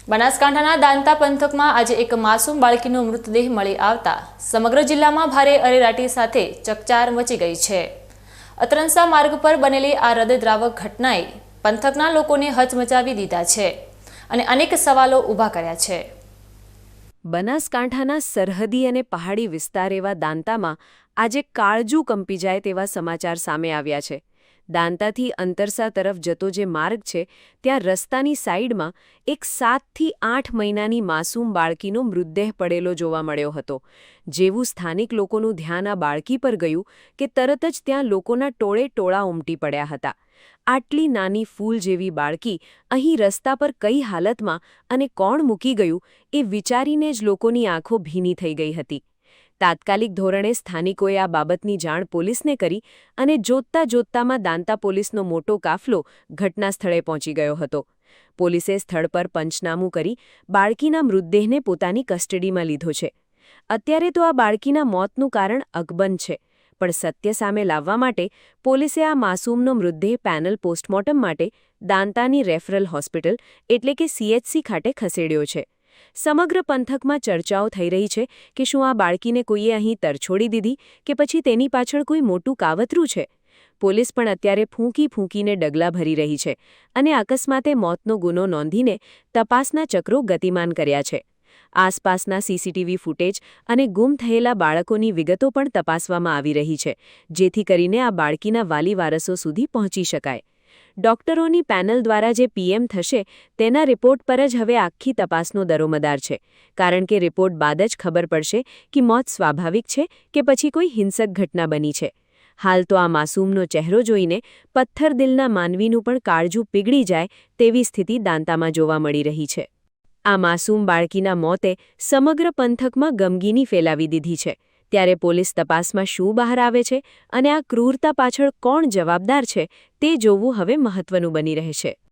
બનાસકાંઠાના દાંતા પંથકમાં આજે એક માસૂમ બાળકીનો મૃતદેહ મળી આવતા સમગ્ર જિલ્લામાં ભારે અરેરાટી સાથે ચકચાર મચી ગઈ છે। અતરંસા માર્ગ પર બનેલી આ હૃદયદ્રાવક ઘટનાએ પંથકના લોકોને હચમચાવી દીધા છે અને અનેક સવાલો ઊભા કર્યા છે। બનાસકાંઠાના સરહદી અને પહાડી વિસ્તાર એવા દાંતામાં આજે કાળજું કંપી જાય તેવા સમાચાર સામે આવ્યા છે। દાંતાથી અંતરસા તરફ જતો જે માર્ગ છે ત્યાં રસ્તાની સાઈડમાં એક 7 થી 8 મહિનાની માસૂમ બાળકીનો મૃતદેહ પડેલો જોવા મળ્યો હતો। જેવું સ્થાનિક લોકોનું ધ્યાન આ બાળકી પર ગયું કે તરત જ ત્યાં લોકોના ટોળે ટોળા ઉમટી પડ્યા હતા। આટલી નાની ફૂલ જેવી બાળકી અહીં રસ્તા પર કઈ હાલતમાં અને કોણ મૂકી ગયું એ વિચારીને જ લોકોની આંખો ભીની થઈ ગઈ હતી। તાત્કાલિક ધોરણે સ્થાનિકોએ આ બાબતની જાણ પોલીસને કરી અને જોતમાં દાંતા પોલીસનો મોટો કાફલો ઘટના સ્થળે પહોંચી ગયો હતો। પોલીસે સ્થળ પર પંચનામું કરી બાળકીના મૃતદેહને પોતાની કસ્ટડીમાં લીધો છે। અત્યારે તો આ બાળકીના મોતનું કારણ અકબંધ છે, પણ સત્ય સામે લાવવા માટે પોલીસે આ માસૂમનો મૃતદેહ પેનલ પોસ્ટમોર્ટમ માટે દાંતાની રેફરલ હોસ્પિટલ એટલે કે CHC ખાતે ખસેડ્યો છે। સમગ્ર પંથકમાં ચર્ચાઓ થઈ રહી છે કે શું આ બાળકીને કોઈએ અહીં તરછોડી દીધી કે પછી તેની પાછળ કોઈ મોટું કાવતરું છે। પોલીસ પણ અત્યારે ફૂંકીને ડગલા ભરી રહી છે અને અકસ્માતે મોતનો ગુનો નોંધીને તપાસના ચક્રો ગતિમાન કર્યા છે। આસપાસના CCTV ફૂટેજ અને ગુમ થયેલા બાળકોની વિગતો પણ તપાસવામાં આવી રહી છે, જેથી કરીને આ બાળકીના વાલી વારસો સુધી પહોંચી શકાય। ડોક્ટરોની પેનલ દ્વારા જે PM થશે તેના રિપોર્ટ પર જ હવે આખી તપાસનો દરોમદાર છે, કારણ કે રિપોર્ટ બાદ જ ખબર પડશે કે મોત સ્વાભાવિક છે કે પછી કોઈ હિંસક ઘટના બની છે। હાલ તો આ માસૂમનો ચહેરો જોઈને પથ્થર દિલના માનવીનું પણ કાળજું પીગળી જાય તેવી સ્થિતિ દાંતામાં જોવા મળી રહી છે। આ માસૂમ બાળકીના મોતે સમગ્ર પંથકમાં ગમગીની ફેલાવી દીધી છે, ત્યારે પોલીસ તપાસમાં શું બહાર આવે છે અને આ ક્રૂરતા પાછળ કોણ જવાબદાર છે તે જોવું હવે મહત્વનું બની રહેશે।